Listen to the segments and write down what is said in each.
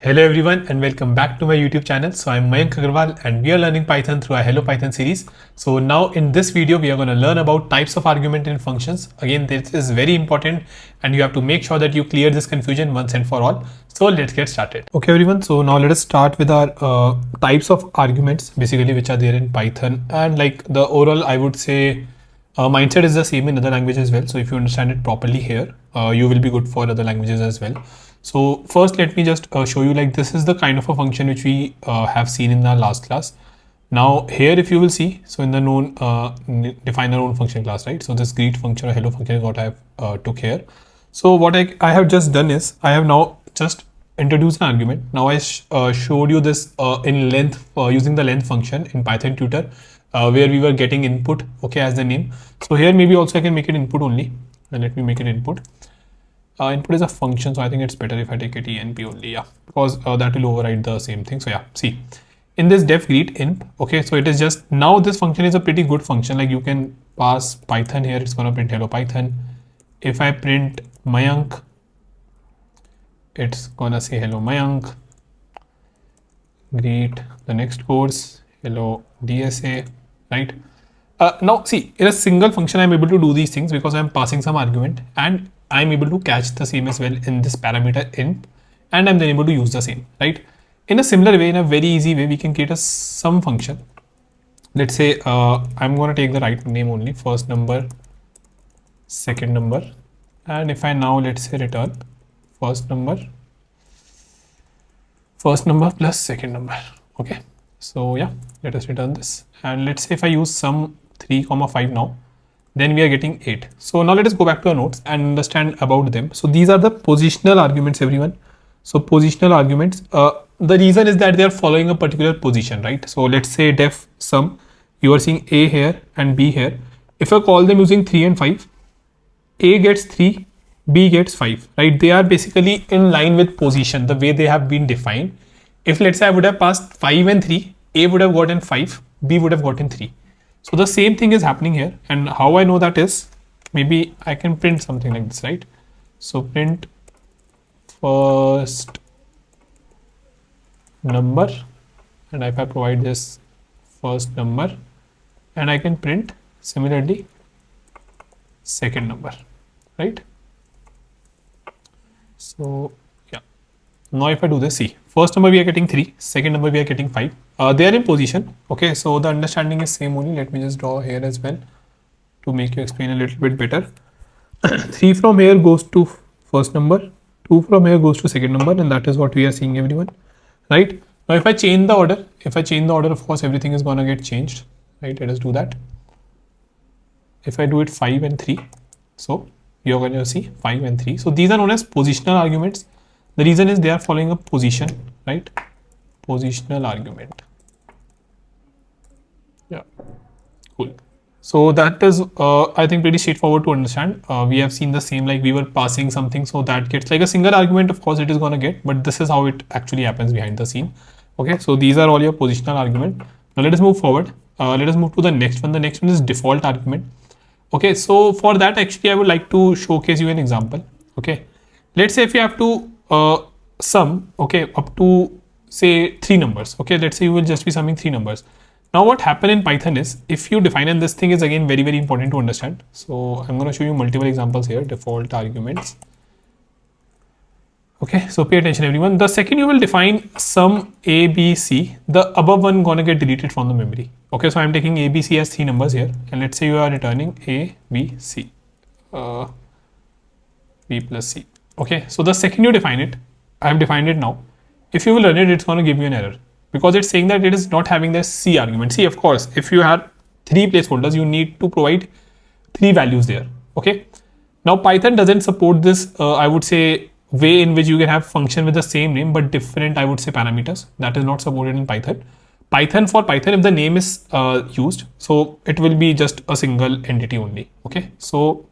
Hello everyone and welcome back to my YouTube channel. So I'm Mayank Agarwal and we are learning Python through our Hello Python series. So now in this video we are going to learn about types of argument in functions. Again, this is very important and you have to make sure that you clear this confusion once and for all. So let's get started. Okay everyone, so now let us start with our types of arguments basically which are there in Python, and like the overall I would say mindset is the same in other languages as well. So if you understand it properly here, you will be good for other languages as well. So first let me just show you, like, this is the kind of a function which we have seen in our last class. Now here if you will see, so in the known define our own function class, right? So this greet function or hello function is what I have took here. So what I have just done is I have now just introduced an argument. Now I showed you this in length using the length function in Python tutor where we were getting input, okay, as the name. So here maybe also I can make it input only, and let me make it input. Input is a function, so I think it's better if I take it enp only, yeah, because that will override the same thing. So yeah, see, in this def greet inp, okay, so it is just, now this function is a pretty good function. Like you can pass Python here, it's gonna print hello Python. If I print Mayank, it's gonna say hello Mayank. Greet the next course, hello DSA, right? Now see, in a single function I'm able to do these things because I'm passing some argument and I'm able to catch the same as well in this parameter inp, and I'm then able to use the same, right? In a similar way, in a very easy way, we can create a sum function. Let's say I'm going to take the right name only, first number, second number, and if I now let's say return first number plus second number, okay? So yeah, let us return this, and let's say if I use sum 3, 5 now, then we are getting 8. So now let us go back to our notes and understand about them. So these are the positional arguments, everyone. So positional arguments, the reason is that they are following a particular position, right? So let's say def sum, you are seeing A here and B here. If I call them using 3 and 5, A gets 3, B gets 5, right? They are basically in line with position, the way they have been defined. If let's say I would have passed 5 and 3, A would have gotten 5, B would have gotten 3. So the same thing is happening here, and how I know that is, maybe I can print something like this, right? So print first number, and if I provide this first number, and I can print similarly second number, right? So yeah, now if I do this, see, first number we are getting 3, second number we are getting 5. They are in position, okay? So the understanding is same only. Let me just draw here as well to make you explain a little bit better. 3 from here goes to first number, 2 from here goes to second number, and that is what we are seeing, everyone, right? Now if I change the order, of course everything is gonna get changed, right? Let us do that. If I do it 5 and 3, so you're going to see 5 and 3. So these are known as positional arguments. The reason is they are following a position, right? Positional argument. Yeah, cool. So that is, I think, pretty straightforward to understand. We have seen the same, like we were passing something, so that gets like a single argument, of course it is going to get, but this is how it actually happens behind the scene. Okay, so these are all your positional argument. Now let us move forward. Let us move to the next one. The next one is default argument. Okay, so for that actually I would like to showcase you an example. Okay, let's say if you have to sum, okay, up to say 3 numbers. Okay, let's say you will just be summing 3 numbers. Now what happen in Python is, if you define, and this thing is again very important to understand, so I'm going to show you multiple examples here. Default arguments. Okay, so pay attention everyone. The second you will define sum A, B, C, the above one gonna get deleted from the memory. Okay, so I'm taking A, B, C as 3 numbers here, and let's say you are returning A, B, C, B plus C. Okay, so the second you define it, I have defined it now. If you will run it, it's going to give you an error because it's saying that it is not having the C argument. See, of course, if you have 3 placeholders, you need to provide 3 values there. Okay. Now Python doesn't support this, I would say, way in which you can have function with the same name but different, I would say, parameters. That is not supported in Python. For Python, if the name is used, so it will be just a single entity only. Okay. So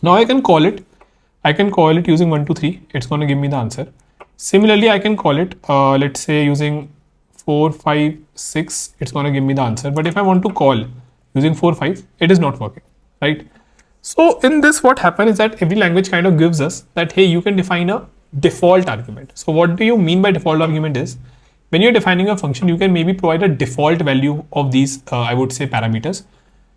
now I can call it using 1, 2, 3. It's going to give me the answer. Similarly, I can call it, let's say using 4, 5, 6, it's going to give me the answer. But if I want to call using 4, 5, it is not working, right? So in this, what happens is that every language kind of gives us that, hey, you can define a default argument. So what do you mean by default argument is, when you're defining a function, you can maybe provide a default value of these, I would say, parameters.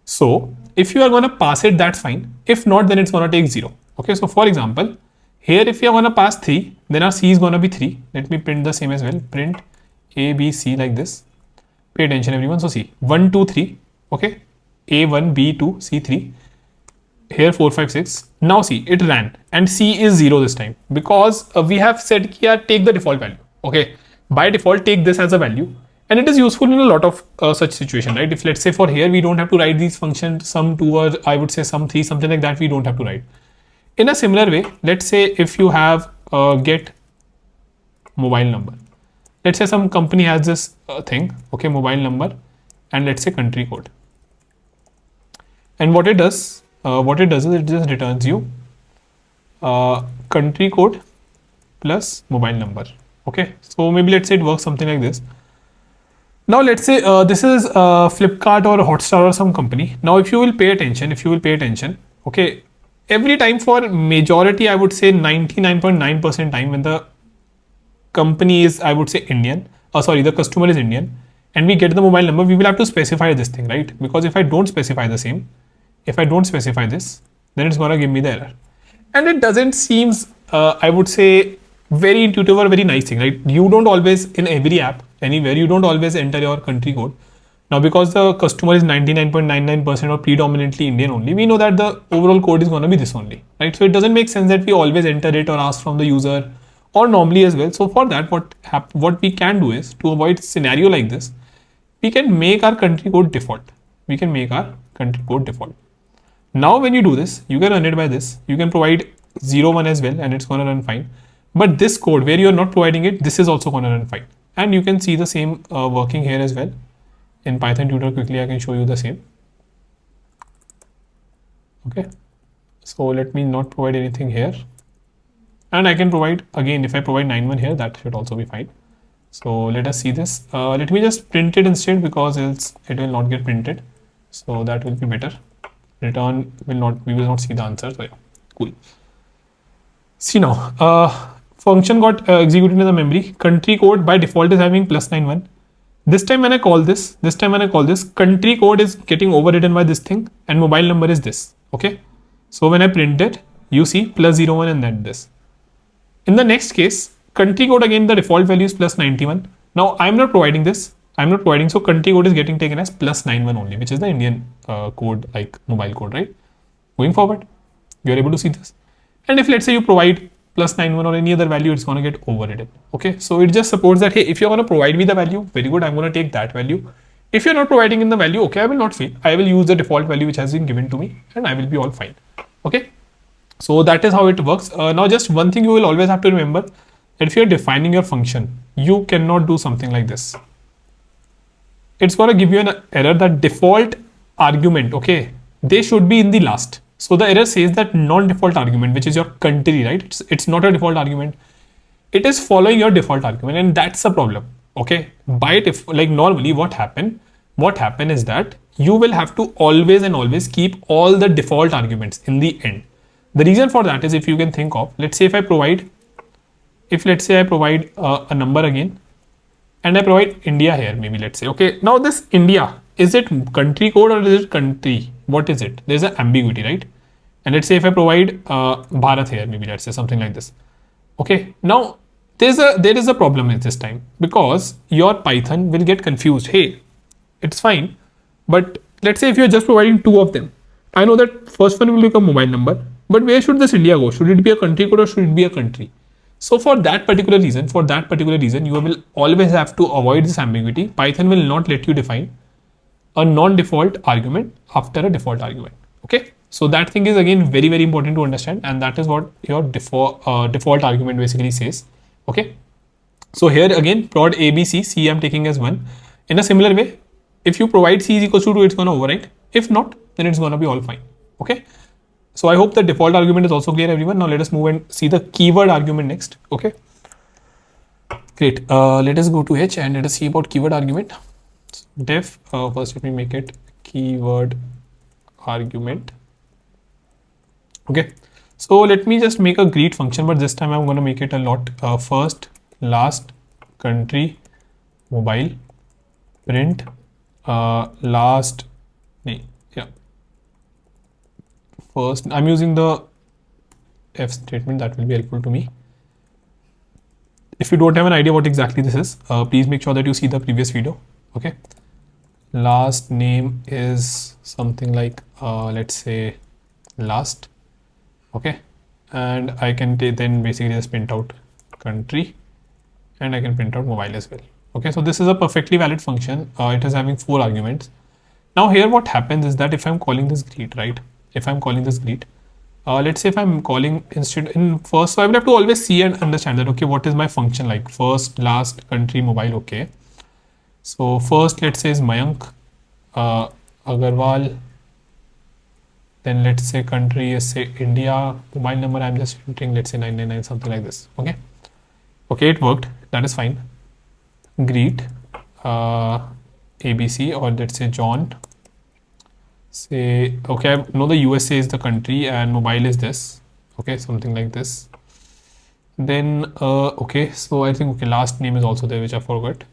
So if you are going to pass it, that's fine. If not, then it's going to take 0. Okay, so for example, here if you are going to pass 3, then our C is going to be 3. Let me print the same as well. Print A, B, C like this. Pay attention everyone. So see, 1, 2, 3. Okay, A1, B2, C3. Here 4, 5, 6. Now see, it ran and C is 0 this time because we have said here take the default value. Okay, by default take this as a value, and it is useful in a lot of such situation, right? If let's say for here we don't have to write these functions sum 2 or I would say sum 3, something like that, we don't have to write. In a similar way, let's say if you have get mobile number, let's say some company has this thing, okay, mobile number, and let's say country code, and what it does is it just returns you country code plus mobile number. Okay, so maybe let's say it works something like this. Now let's say this is Flipkart or Hotstar or some company. Now if you will pay attention, okay, every time for majority, I would say 99.9% time when the company is, I would say, Indian, the customer is Indian, and we get the mobile number, we will have to specify this thing, right? Because if I don't specify the same, if I don't specify this, then it's gonna give me the error. And it doesn't seems, I would say, very intuitive or very nice thing, right? You don't always, in every app, anywhere, you don't always enter your country code. Now, because the customer is 99.99% or predominantly Indian only, we know that the overall code is gonna be this only, right? So it doesn't make sense that we always enter it or ask from the user or normally as well. So for that, what we can do is, to avoid scenario like this, we can make our country code default. Now, when you do this, you can run it by this. You can provide 0, 1 as well, and it's going to run fine. But this code where you're not providing it, this is also going to run fine. And you can see the same working here as well. In Python tutor, quickly, I can show you the same. Okay. So let me not provide anything here. And I can provide, again, if I provide 9.1 here, that should also be fine. So let us see this. Let me just print it instead because else it will not get printed. So that will be better. Return will not, we will not see the answer. So yeah, cool. See now, function got executed in the memory. Country code by default is having +91. This time when I call this, country code is getting overridden by this thing, and mobile number is this. Okay. So when I print it, you see +01 and then this. In the next case, country code again, the default value is +91. Now I'm not providing this. So country code is getting taken as +91 only, which is the Indian code, like mobile code, right? Going forward, you're able to see this. And if let's say you provide +91 or any other value, it's going to get overridden. Okay, so it just supports that, hey, if you're going to provide me the value, very good, I'm going to take that value. If you're not providing in the value, okay, I will not fail. I will use the default value which has been given to me, and I will be all fine. Okay, so that is how it works. Now, just one thing you will always have to remember, that if you're defining your function, you cannot do something like this. It's going to give you an error that default argument, okay, they should be in the last. So the error says that non-default argument, which is your country, right? It's not a default argument. It is following your default argument, and that's the problem. Okay, like normally what happen is that you will have to always keep all the default arguments in the end. The reason for that is, if you can think of, let's say if let's say I provide a number again, and I provide India here, maybe let's say, okay, now this India, is it country code or is it country? What is it? There's an ambiguity, right? And let's say if I provide Bharat here, maybe let's say something like this. Okay, now there is a problem at this time, because your Python will get confused. Hey, it's fine, but let's say if you're just providing two of them, I know that first one will become mobile number, but where should this India go? Should it be a country code or should it be a country? So for that particular reason, you will always have to avoid this ambiguity. Python will not let you define a non-default argument after a default argument. Okay, so that thing is again very, very important to understand, and that is what your default argument basically says. Okay, so here again, prod A, B, C I'm taking as 1. In a similar way, if you provide C is equals to 2, it's going to overwrite. If not, then it's going to be all fine. Okay, so I hope the default argument is also clear, everyone. Now let us move and see the keyword argument next. Okay, great. Let us go to H and let us see about keyword argument. Def, first let me make it keyword argument. Okay, So let me just make a greet function, but this time I'm going to make it a lot. First, last, country, mobile, print, last, yeah, first. I'm using the F statement, that will be helpful to me. If you don't have an idea what exactly this is, please make sure that you see the previous video. Okay. Last name is something like, let's say, last. Okay. And I can then basically just print out country, and I can print out mobile as well. Okay. So this is a perfectly valid function. It is having 4 arguments. Now here what happens is that if I'm calling this greet, right? If I'm calling this greet, let's say if I'm calling instead in first, so I will have to always see and understand that, okay, what is my function like? First, last, country, mobile, okay. So first, let's say is Mayank, Agarwal, then let's say country is say India, mobile number I'm just entering, let's say 999, something like this, okay. Okay, it worked, that is fine. Greet, ABC, or let's say John, say, okay, I know the USA is the country and mobile is this, okay, something like this. Then okay, so I think, okay, last name is also there, which I forgot.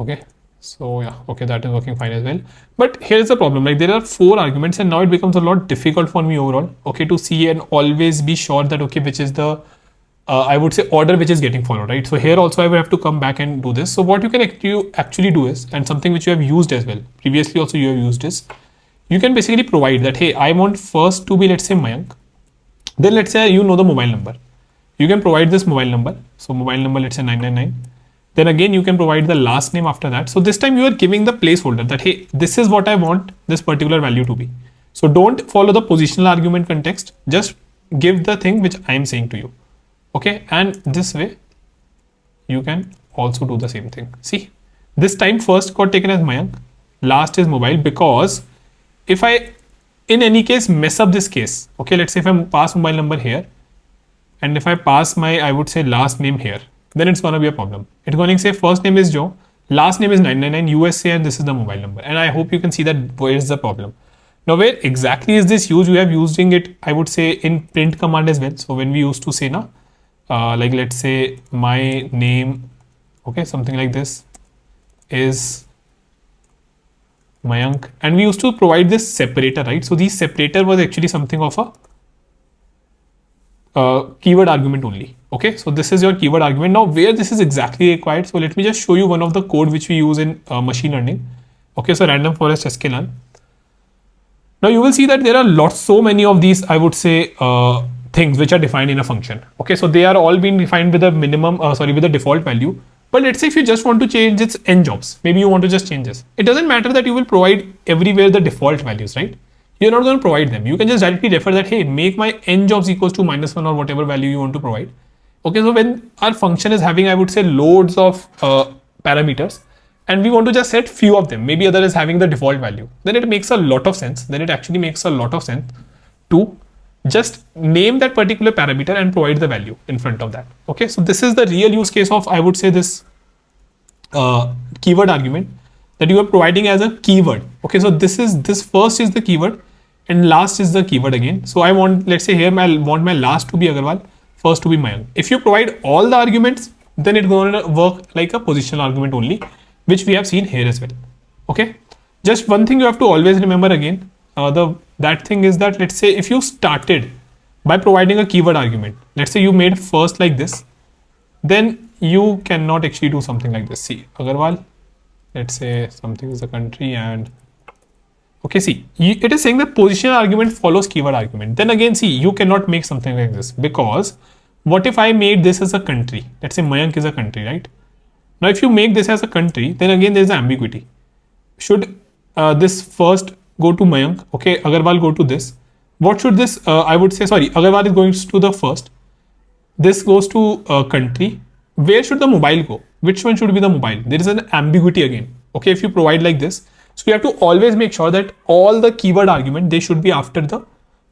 Okay, so yeah, okay, that is working fine as well. But here's the problem, like there are 4 arguments and now it becomes a lot difficult for me overall, okay, to see and always be sure that, okay, which is the I would say order which is getting followed, right? So here also I will have to come back and do this. So what you can actually do is, and something which you have used as well, previously also you have used is, you can basically provide that, hey, I want first to be, let's say, Mayank. Then let's say you know the mobile number. You can provide this mobile number. So mobile number, let's say 999. Then again, you can provide the last name after that. So this time you are giving the placeholder that, hey, this is what I want this particular value to be. So don't follow the positional argument context. Just give the thing which I am saying to you. Okay, and this way you can also do the same thing. See, this time first got taken as Mayank, last is mobile, because if I in any case mess up this case, okay, let's say if I pass mobile number here and if I pass my, I would say, last name here, then it's going to be a problem. It's going to say first name is Joe, last name is 999 USA, and this is the mobile number. And I hope you can see that where is the problem. Now, where exactly is this used? We have using it, I would say, in print command as well. So when we used to say now, like let's say my name, okay, something like this is Mayank, and we used to provide this separator, right? So the separator was actually something of a keyword argument only. Okay, so this is your keyword argument. Now where this is exactly required, so let me just show you one of the code which we use in machine learning. Okay, so random forest sklearn. Now you will see that there are so many of these, I would say, things which are defined in a function. Okay, so they are all being defined with a minimum, with a default value. But let's say if you just want to change its n jobs, maybe you want to just change this. It doesn't matter that you will provide everywhere the default values, right? You're not going to provide them. You can just directly refer that, hey, make my n jobs equals to -1 or whatever value you want to provide. Okay, so when our function is having, I would say, loads of parameters, and we want to just set few of them, maybe other is having the default value, then it makes a lot of sense. Then it actually makes a lot of sense to just name that particular parameter and provide the value in front of that. Okay, so this is the real use case of, I would say, this keyword argument that you are providing as a keyword. Okay, so this first is the keyword and last is the keyword again. So I want, let's say here I want my last to be Agarwal, first to be Mayank. If you provide all the arguments, then it's going to work like a positional argument only, which we have seen here as well. Okay, just one thing you have to always remember again, that thing is that, let's say if you started by providing a keyword argument, let's say you made first like this, then you cannot actually do something like this. See, Agarwal, let's say something is the country, and okay, see, it is saying that positional argument follows keyword argument. Then again, see, you cannot make something like this, because what if I made this as a country? Let's say Mayank is a country, right? Now, if you make this as a country, then again there is an ambiguity. Should this first go to Mayank? Okay, Agarwal go to this. What should this? I would say, sorry, Agarwal is going to the first. This goes to country. Where should the mobile go? Which one should be the mobile? There is an ambiguity again. Okay, if you provide like this, so you have to always make sure that all the keyword argument, they should be after the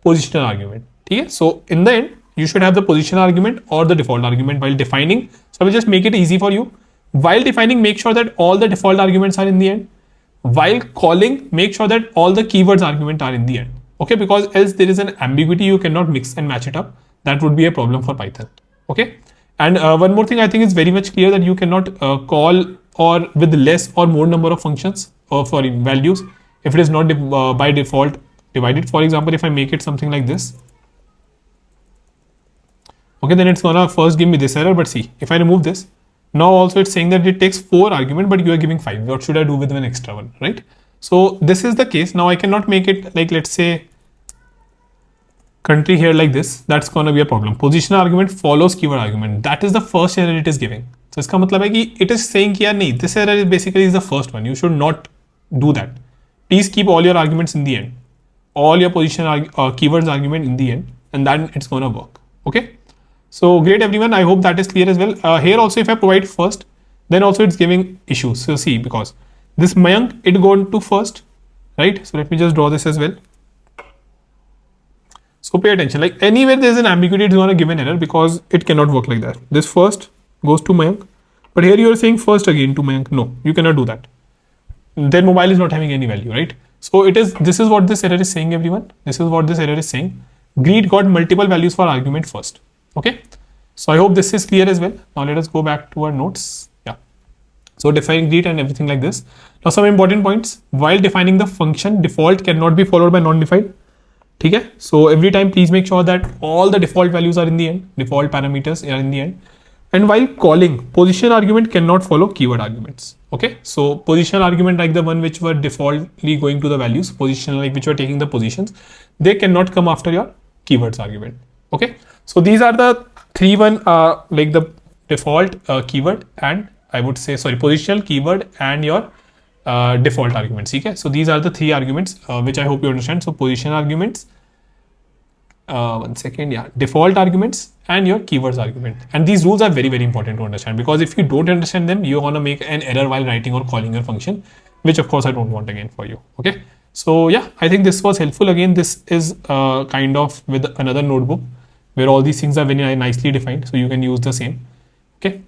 positional argument. Okay, so in the end, you should have the positional argument or the default argument while defining. So I will just make it easy for you. While defining, make sure that all the default arguments are in the end. While calling, make sure that all the keywords argument are in the end. Okay, because else there is an ambiguity, you cannot mix and match it up. That would be a problem for Python. Okay, and one more thing I think is very much clear, that you cannot call or with less or more number of functions or for values if it is not by default divided. For example, if I make it something like this, okay, then it's gonna first give me this error. But see, if I remove this, now also it's saying that it takes 4 argument, but you are giving 5. What should I do with an extra one, right? So this is the case. Now I cannot make it like, let's say, country here like this. That's gonna be a problem. Positional argument follows keyword argument. That is the first error it is giving. So इसका मतलब है कि it is saying कि यार नहीं, this error is basically is the first one. You should not do that. Please keep all your arguments in the end, all your positional keywords argument in the end, and then it's gonna work. Okay. So great everyone. I hope that is clear as well. Here also, if I provide first, then also it's giving issues. So see, because this Mayank, it go to first, right? So let me just draw this as well. So pay attention, like anywhere there's an ambiguity, it's going to give an error because it cannot work like that. This first goes to Mayank, but here you are saying first again to Mayank. No, you cannot do that. Then mobile is not having any value, right? So this is what this error is saying, everyone. This is what this error is saying. Greet got multiple values for argument first. Okay. So I hope this is clear as well. Now let us go back to our notes. Yeah. So define greet and everything like this. Now some important points. While defining the function, default cannot be followed by non-defined. Okay, so every time please make sure that all the default values are in the end, default parameters are in the end. And while calling, position argument cannot follow keyword arguments. Okay, so position argument, like the one which were defaultly going to the values, position like which were taking the positions, they cannot come after your keywords argument. Okay, so these are the three one like the default keyword, and I would say, sorry, positional, keyword, and your default arguments. Okay, so these are the three arguments which I hope you understand. So position arguments, one second, yeah, default arguments, and your keywords argument. And these rules are very, very important to understand, because if you don't understand them, you're gonna make an error while writing or calling your function, which of course I don't want again for you. Okay, so yeah, I think this was helpful. Again, this is kind of with another notebook where all these things are very nicely defined, so you can use the same. Okay.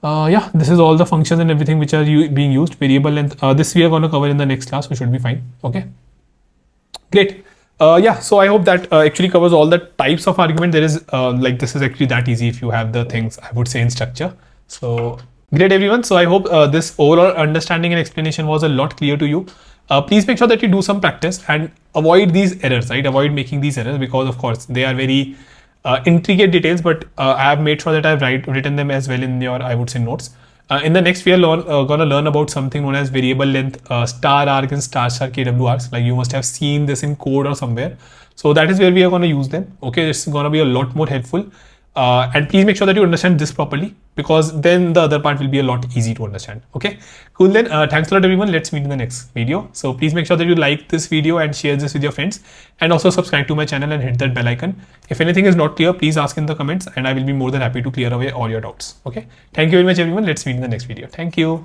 Yeah, this is all the functions and everything which are being used. Variable length, this we are going to cover in the next class, so should be fine. Okay, great. Yeah, so I hope that actually covers all the types of argument. There is like, this is actually that easy if you have the things, I would say, in structure. So great everyone. So I hope this overall understanding and explanation was a lot clear to you. Please make sure that you do some practice and avoid these errors, right? Avoid making these errors, because of course they are very intricate details, but I have made sure that I've written them as well in your, I would say, notes. In the next, we are gonna learn about something known as variable length, star arg and star KWRs. Like you must have seen this in code or somewhere. So that is where we are gonna use them. Okay, it's gonna be a lot more helpful. And please make sure that you understand this properly, because then the other part will be a lot easy to understand. Okay, cool then. Thanks a lot everyone. Let's meet in the next video. So please make sure that you like this video and share this with your friends, and also subscribe to my channel and hit that bell icon. If anything is not clear, please ask in the comments and I will be more than happy to clear away all your doubts. Okay, thank you very much everyone. Let's meet in the next video. Thank you.